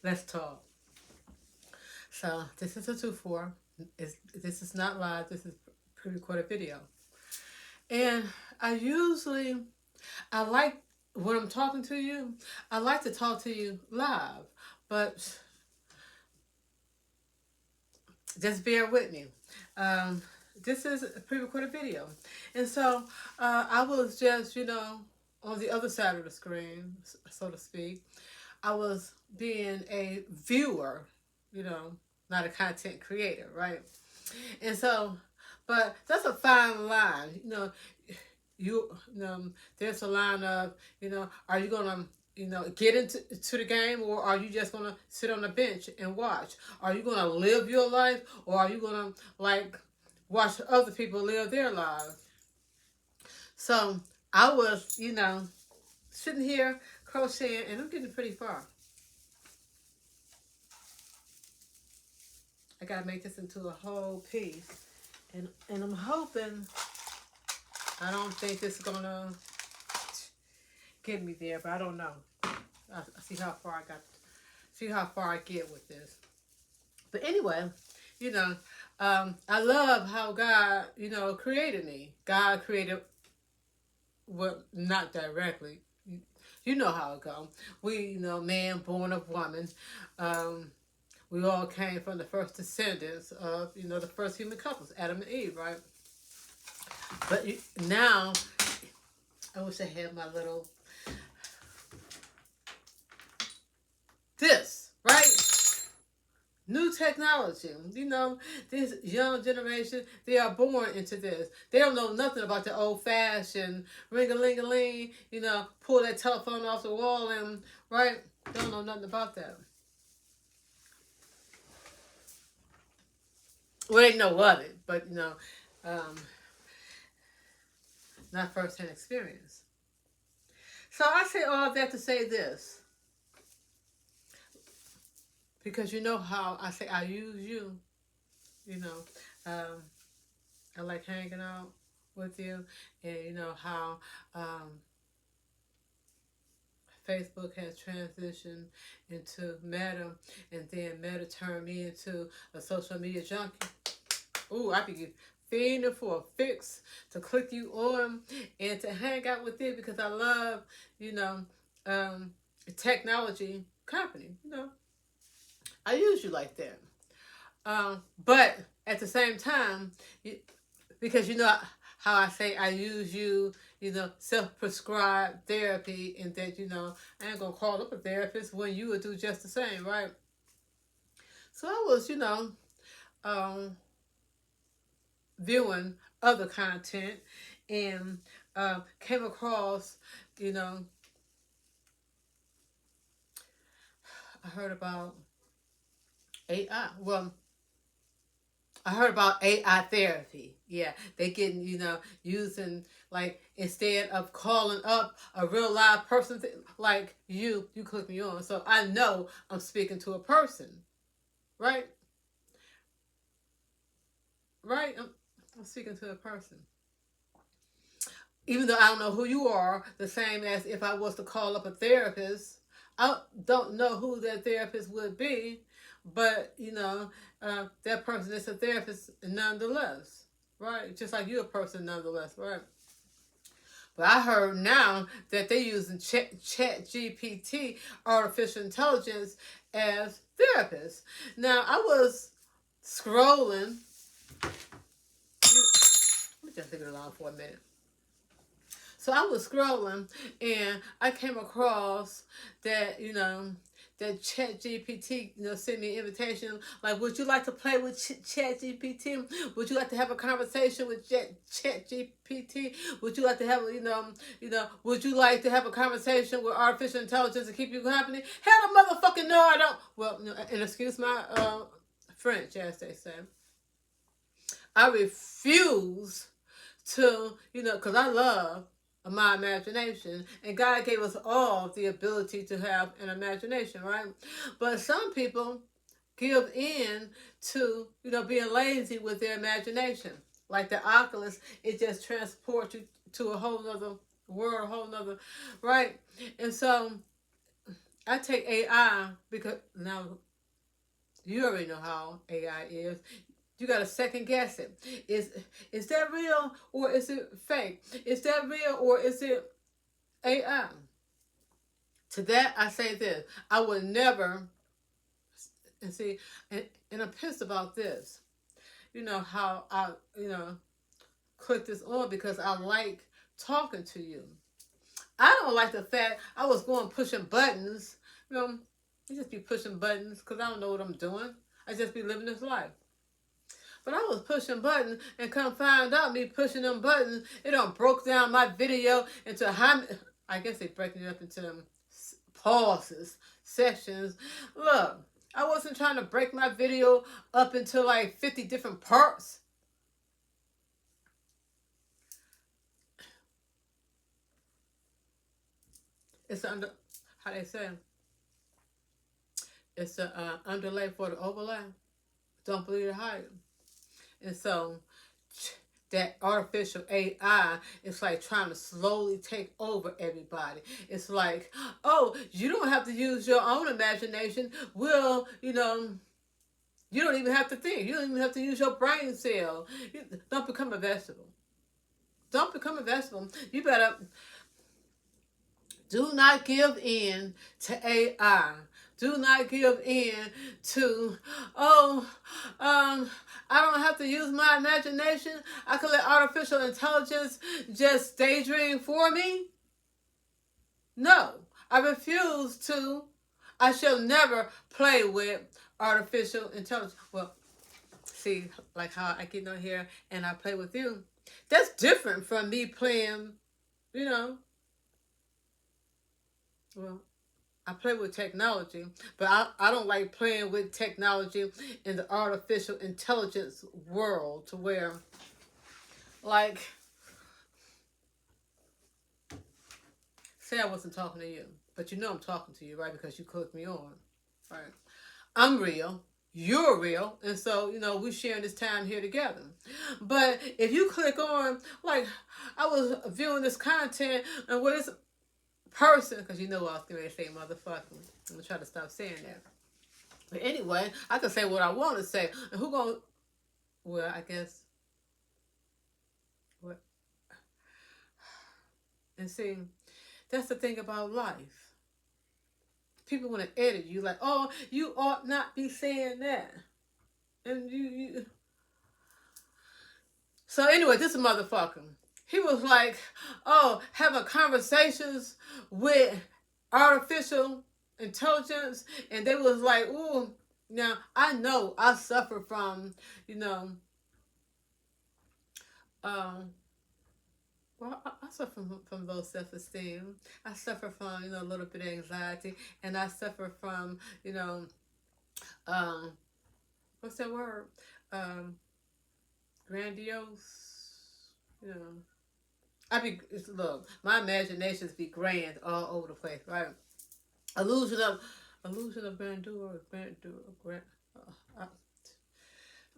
Let's talk. So this is a 2-4. This is not live. This is pre-recorded video. And I usually I like when I'm talking to you. I like to talk to you live, but just bear with me. Um, this is a pre-recorded video, and so I was just on the other side of the screen, so to speak. I was being a viewer, you know, not a content creator, right? And so, but that's a fine line, there's a line of, are you gonna, get into the game, or are you just gonna sit on the bench and watch? Are you gonna live your life, or are you gonna like watch other people live their lives? So I was, sitting here crocheting, and I'm getting pretty far. I gotta make this into a whole piece, and I'm hoping. I don't think this is gonna get me there, but I don't know. I see how far I got. See how far I get with this. But anyway, you know, I love how God, created me. God created what not directly. You know how it goes. We, man born of woman. Um, we all came from the first descendants of, the first human couples, Adam and Eve, right? But now, I wish I had my little this, right? New technology. This young generation, they are born into this. They don't know nothing about the old fashioned ring a ling a ling, pull that telephone off the wall and, right? They don't know nothing about that. Well, they know of it, but, um, not first hand experience. So I say all that to say this, because you know how I say I use you, you know. Um, I like hanging out with you, and you know how Facebook has transitioned into Meta, and then Meta turned me into a social media junkie. Ooh, I be fiending for a fix to click you on and to hang out with you because I love, you know, um, technology company. I use you like that. But at the same time, because how I say I use you, self-prescribed therapy, and that I ain't gonna call up a therapist when you would do just the same, right? So I was, um, viewing other content, and came across, you know, I heard about AI. Well, I heard about AI therapy. Yeah, they getting, using, like, instead of calling up a real live person, like you click me on. So I know I'm speaking to a person, right? Right? I'm speaking to a person. Even though I don't know who you are, the same as if I was to call up a therapist, I don't know who that therapist would be, but that person is a therapist nonetheless, right? Just like you're a person nonetheless, right? But I heard now that they're using Chat GPT, artificial intelligence, as therapists. Now I was scrolling. Let me just leave it alone for a minute. So I was scrolling, and I came across that, that Chat GPT, sent me an invitation. Like, would you like to play with Chat GPT? Would you like to have a conversation with Chat GPT? Would you like to have, would you like to have a conversation with artificial intelligence to keep you company? Hell, no, motherfucking no, I don't. Well, and excuse my French, as they say. I refuse to, because I love my imagination, and God gave us all the ability to have an imagination, right? But some people give in to, being lazy with their imagination. Like the Oculus, it just transports you to a whole nother world, a whole nother, right? And so I take AI because now you already know how AI is. You gotta second guess it. Is that real or is it fake? Is that real or is it AI? To that I say this: I would never. And see, and I'm pissed about this. You know how I click this on because I like talking to you. I don't like the fact I was going pushing buttons. You know, you just be pushing buttons because I don't know what I'm doing. I just be living this life. But I was pushing buttons and come find out me pushing them buttons, it done broke down my video into how, I guess they breaking it up into pauses, sections. Look, I wasn't trying to break my video up into like 50 different parts. It's under, how they say, it's a underlay for the overlay. Don't believe it, hide it. And so that artificial AI is like trying to slowly take over everybody. It's like, oh, you don't have to use your own imagination. Well, you don't even have to think. You don't even have to use your brain cell. Don't become a vegetable. Don't become a vegetable. You better do not give in to AI. Do not give in to, oh, I don't have to use my imagination. I can let artificial intelligence just daydream for me. No, I refuse to. I shall never play with artificial intelligence. Well, see, like how I get on here and I play with you. That's different from me playing, you know, well, I play with technology, but I don't like playing with technology in the artificial intelligence world to where, like, say I wasn't talking to you, but you know I'm talking to you, right? Because you clicked me on, right? I'm real. You're real. And so, we're sharing this time here together. But if you click on, like, I was viewing this content and what is person, because you know I was going to say motherfucker. I'm going to try to stop saying that. But anyway, I can say what I want to say. And who going to, well, I guess, what? And see, that's the thing about life. People want to edit you like, oh, you ought not be saying that. And you. So anyway, this motherfucker, he was like, oh, having conversations with artificial intelligence, and they was like, ooh, now I know I suffer from, well, I suffer from low self-esteem. I suffer from, a little bit of anxiety, and I suffer from, um, what's that word? Grandiose, look, my imaginations be grand all over the place, right? Illusion of grandeur, uh,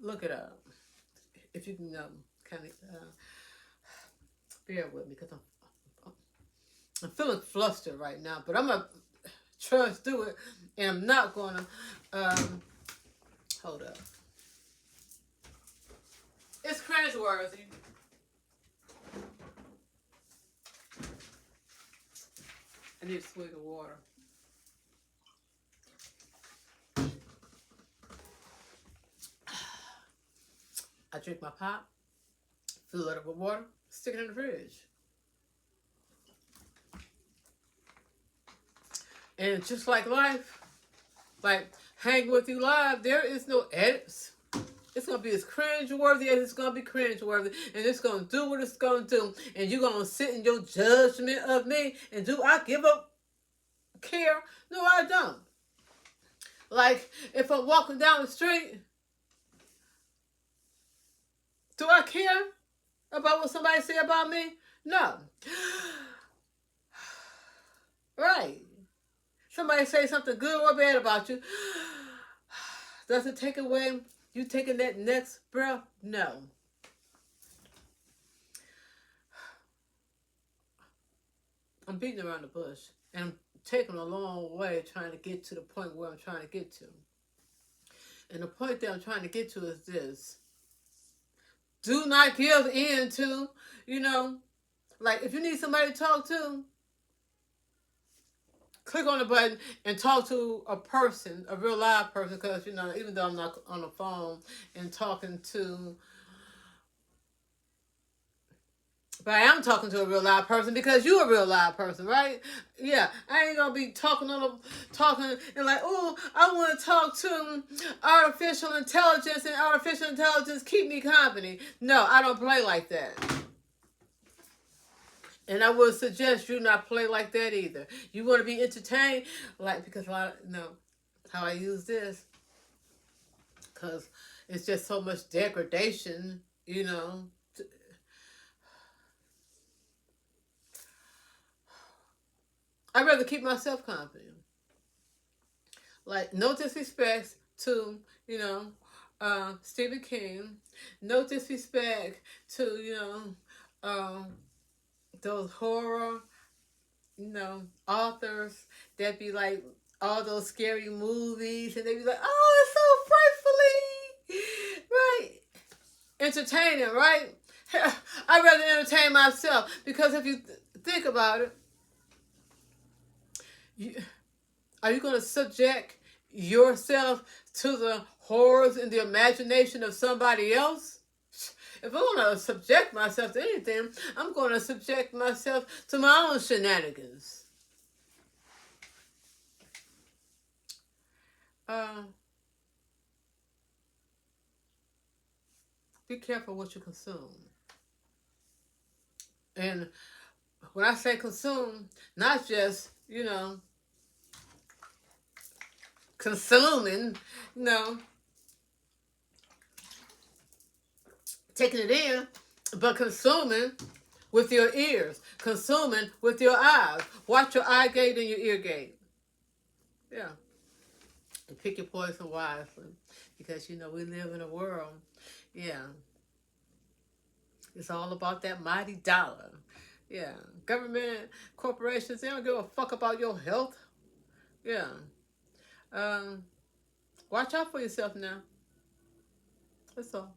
look it up if you can kind of bear with me because I'm feeling flustered right now, but I'm gonna trust through it, and I'm not gonna hold up. It's cringeworthy. I need a swig of water. I drink my pop, fill it up with water, stick it in the fridge. And just like life, like Hang With You Live, there is no edits. It's going to be as cringeworthy as it's going to be cringeworthy. And it's going to do what it's going to do. And you're going to sit in your judgment of me. And do I give a care? No, I don't. Like, if I'm walking down the street, do I care about what somebody say about me? No. Right. Somebody say something good or bad about you. Does it take away you taking that next breath? No. I'm beating around the bush. And I'm taken a long way trying to get to the point where I'm trying to get to. And the point that I'm trying to get to is this. Do not give in to, like if you need somebody to talk to, click on the button and talk to a person, a real live person, because, even though I'm not on the phone and talking to, but I am talking to a real live person because you're a real live person, right? Yeah, I ain't gonna be talking and like, oh, I want to talk to artificial intelligence and artificial intelligence keep me company. No, I don't play like that. And I would suggest you not play like that either. You want to be entertained, like, because a lot of, how I use this, because it's just so much degradation, I'd rather keep myself confident. Like, no disrespect to, Stephen King. No disrespect to, those horror, authors that be like all those scary movies and they be like, oh, it's so frightfully, right? Entertaining, right? I'd rather entertain myself because if you think about it, are you going to subject yourself to the horrors and the imagination of somebody else? If I'm going to subject myself to anything, I'm going to subject myself to my own shenanigans. Be careful what you consume. And when I say consume, not just, consuming, taking it in, but consuming with your ears, consuming with your eyes. Watch your eye gate and your ear gate. Yeah. And pick your poison wisely because, we live in a world. Yeah. It's all about that mighty dollar. Yeah. Government, corporations, they don't give a fuck about your health. Yeah. Watch out for yourself now. That's all.